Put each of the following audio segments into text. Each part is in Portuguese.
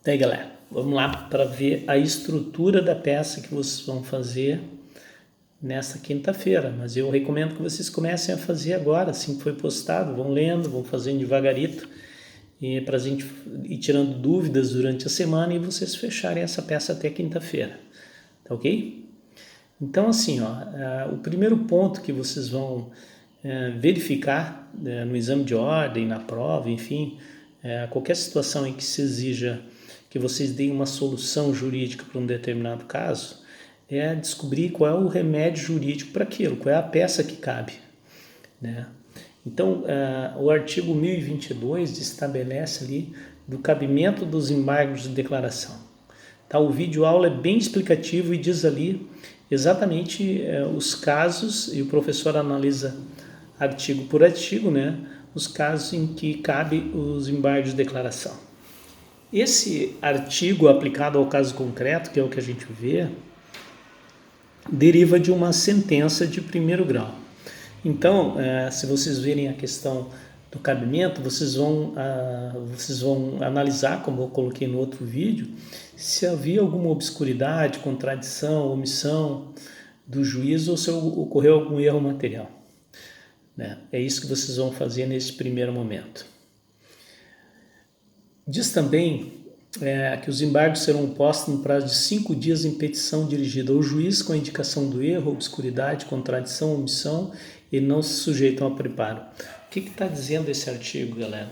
Daí, galera, vamos lá para ver a estrutura da peça que vocês vão fazer nesta quinta-feira. Mas eu recomendo que vocês comecem a fazer agora, assim que foi postado. Vão lendo, vão fazendo devagarito, para a gente ir tirando dúvidas durante a semana e vocês fecharem essa peça até quinta-feira. Tá ok? Então, assim, o primeiro ponto que vocês vão verificar no exame de ordem, na prova, enfim, qualquer situação em que se exija que vocês deem uma solução jurídica para um determinado caso, é descobrir qual é o remédio jurídico para aquilo, qual é a peça que cabe, né? Então, o artigo 1022 estabelece ali do cabimento dos embargos de declaração. Tá? O vídeo aula é bem explicativo e diz ali exatamente os casos, e o professor analisa artigo por artigo, né? Os casos em que cabe os embargos de declaração. Esse artigo aplicado ao caso concreto, que é o que a gente vê, deriva de uma sentença de primeiro grau. Então, se vocês verem a questão do cabimento, vocês vão analisar, como eu coloquei no outro vídeo, se havia alguma obscuridade, contradição, omissão do juiz ou se ocorreu algum erro material, né? É isso que vocês vão fazer nesse primeiro momento. Diz também que os embargos serão postos no prazo de 5 dias em petição dirigida ao juiz com a indicação do erro, obscuridade, contradição, omissão e não se sujeitam a preparo. O que está dizendo esse artigo, galera?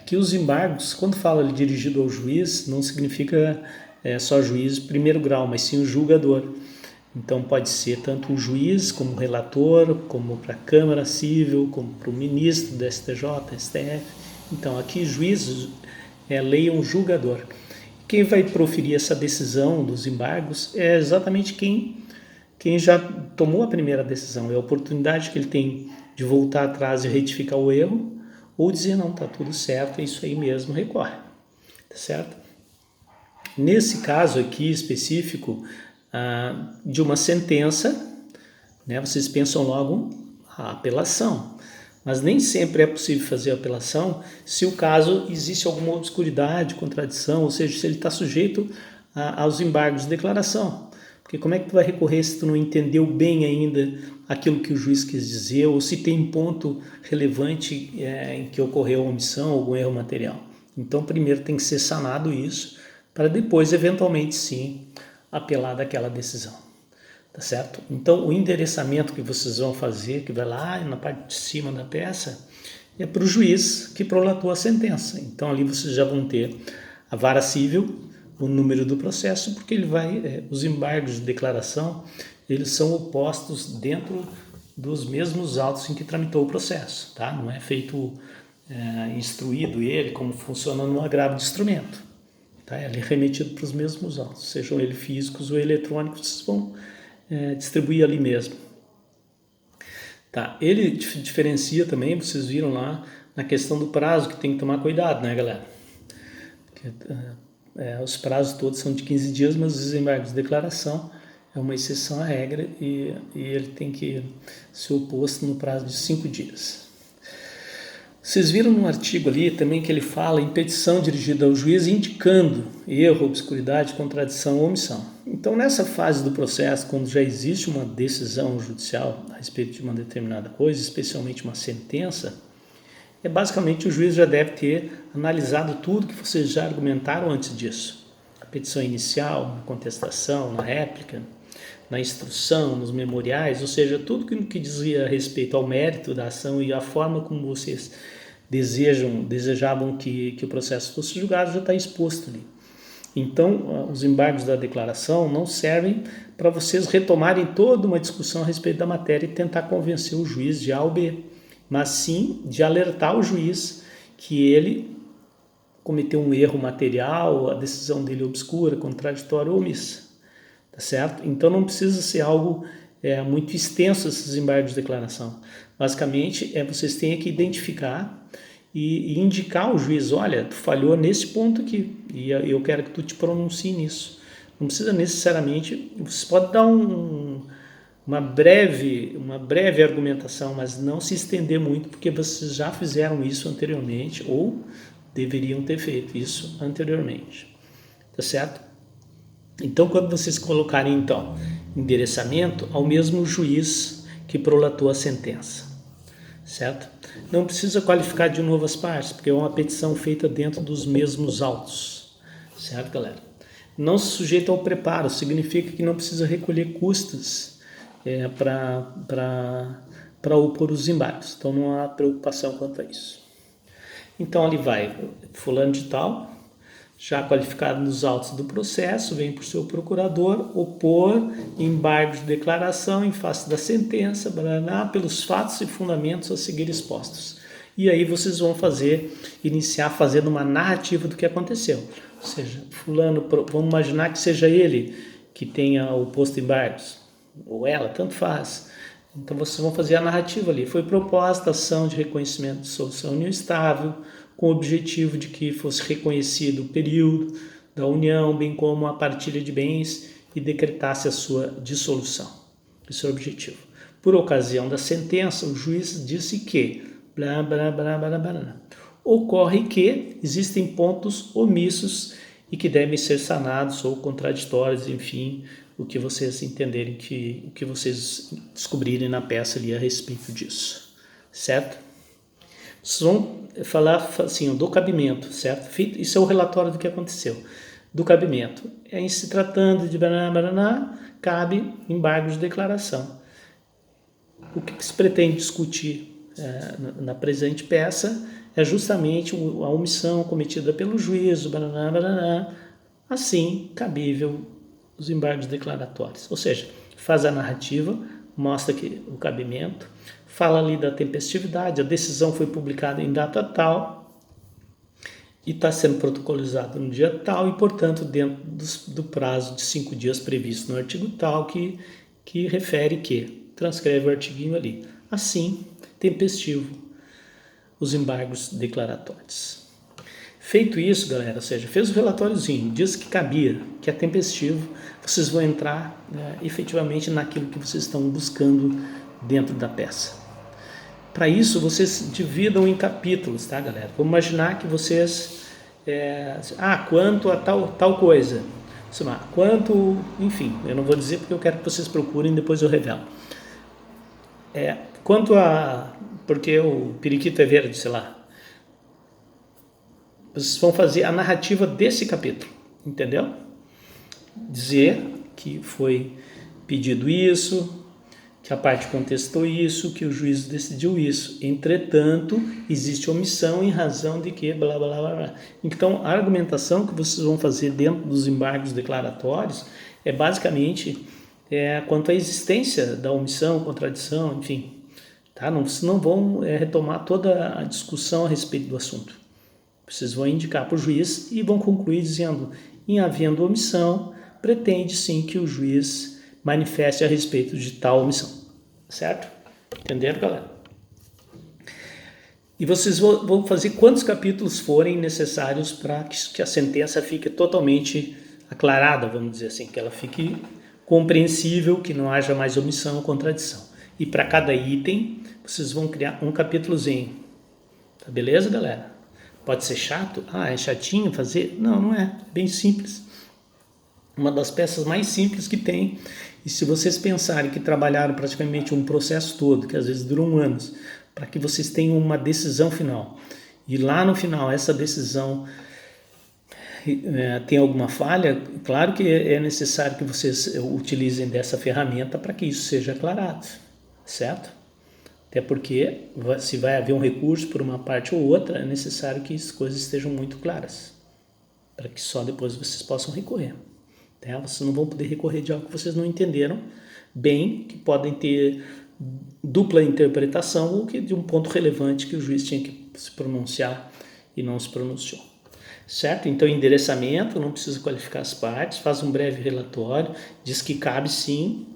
Que os embargos, quando fala dirigido ao juiz, não significa só juiz primeiro grau, mas sim o julgador. Então pode ser tanto o juiz como o relator, como para a Câmara Civil, como para o ministro do STJ, STF. Então aqui juiz leiam julgador. Quem vai proferir essa decisão dos embargos é exatamente quem já tomou a primeira decisão. É a oportunidade que ele tem de voltar atrás e retificar o erro, ou dizer, não, está tudo certo, é isso aí mesmo, recorre. Tá certo? Nesse caso aqui específico, de uma sentença, né, vocês pensam logo a apelação. Mas nem sempre é possível fazer a apelação se o caso existe alguma obscuridade, contradição, ou seja, se ele está sujeito aos embargos de declaração. Porque como é que tu vai recorrer se tu não entendeu bem ainda aquilo que o juiz quis dizer, ou se tem ponto relevante em que ocorreu omissão, algum erro material. Então, primeiro tem que ser sanado isso, para depois, eventualmente, sim, apelar daquela decisão. Tá certo? Então, o endereçamento que vocês vão fazer, que vai lá na parte de cima da peça, é para o juiz que prolatou a sentença. Então, ali vocês já vão ter a vara civil, o número do processo, porque ele vai, os embargos de declaração, eles são opostos dentro dos mesmos autos em que tramitou o processo, tá? Não é feito instruído ele como funciona no agravo de instrumento, tá? Ele é remetido para os mesmos autos, sejam eles físicos ou eletrônicos, vocês vão distribuir ali mesmo. Tá? Ele diferencia também, vocês viram lá, na questão do prazo, que tem que tomar cuidado, né, galera? Porque, os prazos todos são de 15 dias, mas os embargos de declaração é uma exceção à regra e ele tem que ser oposto no prazo de 5 dias. Vocês viram no artigo ali também que ele fala em petição dirigida ao juiz indicando erro, obscuridade, contradição ou omissão. Então, nessa fase do processo, quando já existe uma decisão judicial a respeito de uma determinada coisa, especialmente uma sentença, basicamente o juiz já deve ter analisado tudo que vocês já argumentaram antes disso. A petição inicial, na contestação, na réplica, na instrução, nos memoriais, ou seja, tudo que dizia respeito ao mérito da ação e a forma como vocês desejavam que o processo fosse julgado já está exposto ali. Então, os embargos da declaração não servem para vocês retomarem toda uma discussão a respeito da matéria e tentar convencer o juiz de A ou B, mas sim de alertar o juiz que ele cometeu um erro material, a decisão dele é obscura, contraditória ou omissa, tá certo? Então não precisa ser algo muito extenso esses embargos de declaração. Basicamente, vocês têm que identificar e indicar ao juiz, olha, tu falhou nesse ponto aqui e eu quero que tu te pronuncie nisso. Não precisa necessariamente, você pode dar uma breve argumentação, mas não se estender muito, porque vocês já fizeram isso anteriormente ou deveriam ter feito isso anteriormente, tá certo? Então, quando vocês colocarem, então, endereçamento ao mesmo juiz que prolatou a sentença, certo? Não precisa qualificar de novo as partes, porque é uma petição feita dentro dos mesmos autos, certo, galera? Não se sujeita ao preparo, significa que não precisa recolher custos para opor os embargos, então não há preocupação quanto a isso. Então ali vai, fulano de tal, já qualificado nos autos do processo, vem por seu procurador opor embargos de declaração em face da sentença, pelos fatos e fundamentos a seguir expostos. E aí vocês vão iniciar fazendo uma narrativa do que aconteceu. Ou seja, fulano, vamos imaginar que seja ele que tenha oposto embargos, ou ela, tanto faz. Então vocês vão fazer a narrativa ali. Foi proposta a ação de reconhecimento de solução união estável, com o objetivo de que fosse reconhecido o período da união, bem como a partilha de bens e decretasse a sua dissolução. Esse é o objetivo. Por ocasião da sentença, o juiz disse que ocorre que existem pontos omissos e que devem ser sanados ou contraditórios, enfim, o que vocês entenderem, o que vocês descobrirem na peça ali a respeito disso, certo? Vocês vão falar assim, do cabimento, certo? Isso é o relatório do que aconteceu. Do cabimento. Em se tratando de cabe embargos de declaração. O que se pretende discutir na presente peça é justamente a omissão cometida pelo juízo, assim cabível os embargos declaratórios. Ou seja, faz a narrativa, mostra que o cabimento, fala ali da tempestividade, a decisão foi publicada em data tal e está sendo protocolizada no dia tal e, portanto, dentro do prazo de 5 dias previsto no artigo tal que refere que, transcreve o artiguinho ali. Assim, tempestivo os embargos declaratórios. Feito isso, galera, ou seja, fez o relatóriozinho, diz que cabia, que é tempestivo, vocês vão entrar efetivamente naquilo que vocês estão buscando dentro da peça. Para isso, vocês dividam em capítulos, tá, galera? Vamos imaginar que vocês... quanto a tal coisa. Quanto... Enfim, eu não vou dizer porque eu quero que vocês procurem, depois eu revelo. Quanto a... Porque o periquito é verde, sei lá. Vocês vão fazer a narrativa desse capítulo, entendeu? Dizer que foi pedido isso, que a parte contestou isso, que o juiz decidiu isso. Entretanto, existe omissão em razão de que blá, blá, blá, blá. Então, a argumentação que vocês vão fazer dentro dos embargos declaratórios é basicamente quanto à existência da omissão, contradição, enfim. Tá? Vocês não vão retomar toda a discussão a respeito do assunto. Vocês vão indicar para o juiz e vão concluir dizendo, em havendo omissão, pretende sim que o juiz manifeste a respeito de tal omissão, certo? Entenderam, galera? E vocês vão fazer quantos capítulos forem necessários para que a sentença fique totalmente aclarada, vamos dizer assim, que ela fique compreensível, que não haja mais omissão ou contradição. E para cada item, vocês vão criar um capítulozinho. Tá beleza, galera? Pode ser chato? É chatinho fazer? Não, não é. É bem simples. Uma das peças mais simples que tem. E se vocês pensarem que trabalharam praticamente um processo todo, que às vezes duram anos, para que vocês tenham uma decisão final, e lá no final essa decisão tem alguma falha, claro que é necessário que vocês utilizem dessa ferramenta para que isso seja aclarado, certo? Até porque, se vai haver um recurso por uma parte ou outra, é necessário que as coisas estejam muito claras, para que só depois vocês possam recorrer. Tá? Vocês não vão poder recorrer de algo que vocês não entenderam bem, que podem ter dupla interpretação ou que de um ponto relevante que o juiz tinha que se pronunciar e não se pronunciou. Certo? Então, endereçamento, não precisa qualificar as partes, faz um breve relatório, diz que cabe sim,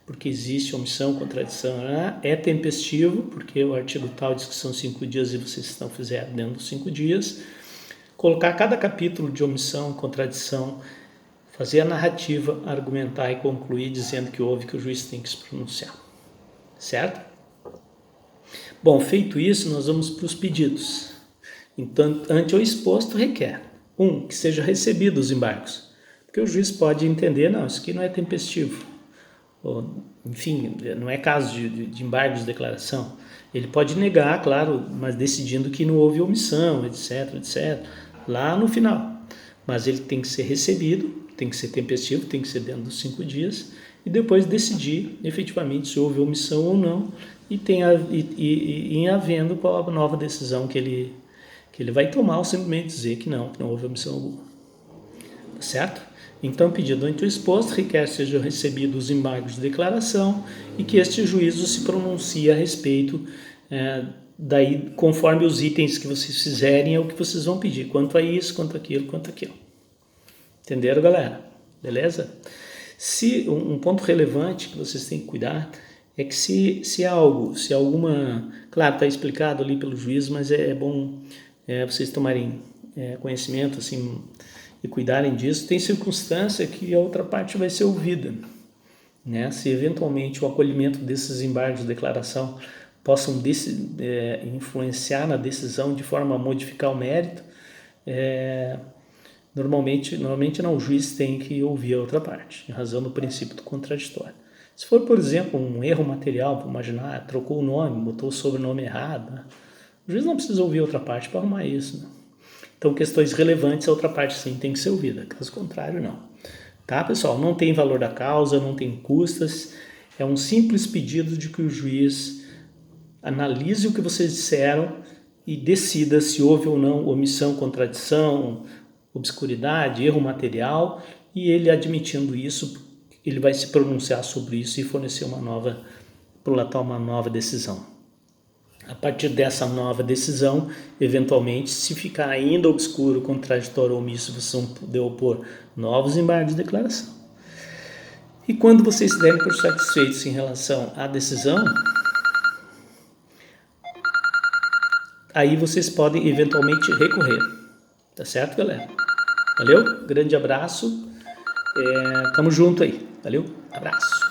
porque existe omissão, contradição, é tempestivo, porque o artigo tal diz que são 5 dias e vocês estão fazendo dentro dos 5 dias. Colocar cada capítulo de omissão, contradição, fazer a narrativa, argumentar e concluir dizendo que houve, que o juiz tem que se pronunciar. Certo? Bom, feito isso, nós vamos para os pedidos. Então, ante o exposto, requer: 1. Que seja recebido os embargos. Porque o juiz pode entender, não, isso aqui não é tempestivo. Ou, enfim, não é caso de embargos de declaração. Ele pode negar, claro, mas decidindo que não houve omissão, etc, etc, lá no final. Mas ele tem que ser recebido, tem que ser tempestivo, tem que ser dentro dos 5 dias, e depois decidir efetivamente se houve omissão ou não, e em havendo qual a nova decisão que ele vai tomar, ou simplesmente dizer que não houve omissão alguma. Tá certo? Então, pedido ante o exposto, requer sejam recebidos os embargos de declaração e que este juízo se pronuncie a respeito, daí conforme os itens que vocês fizerem é o que vocês vão pedir, quanto a isso, quanto aquilo, quanto aquilo. Entenderam, galera? Beleza? Se um ponto relevante que vocês têm que cuidar é que se alguma... Claro, está explicado ali pelo juiz, mas é bom vocês tomarem conhecimento, assim, e cuidarem disso. Tem circunstância que a outra parte vai ser ouvida, né? Se eventualmente o acolhimento desses embargos de declaração possam influenciar na decisão de forma a modificar o mérito, normalmente não, o juiz tem que ouvir a outra parte, em razão do princípio do contraditório. Se for, por exemplo, um erro material, vamos imaginar, trocou o nome, botou o sobrenome errado, né? O juiz não precisa ouvir a outra parte para arrumar isso, né? Então, questões relevantes, a outra parte sim tem que ser ouvida, caso contrário, não. Tá, pessoal? Não tem valor da causa, não tem custas, é um simples pedido de que o juiz analise o que vocês disseram e decida se houve ou não omissão, contradição, obscuridade, erro material, e ele admitindo isso, ele vai se pronunciar sobre isso e fornecer prolatar uma nova decisão. A partir dessa nova decisão, eventualmente, se ficar ainda obscuro, contraditório ou omisso, vocês vão poder opor novos embargos de declaração. E quando vocês se derem por satisfeitos em relação à decisão, aí vocês podem eventualmente recorrer. Tá certo, galera? Valeu? Grande abraço. Tamo junto aí. Valeu? Abraço.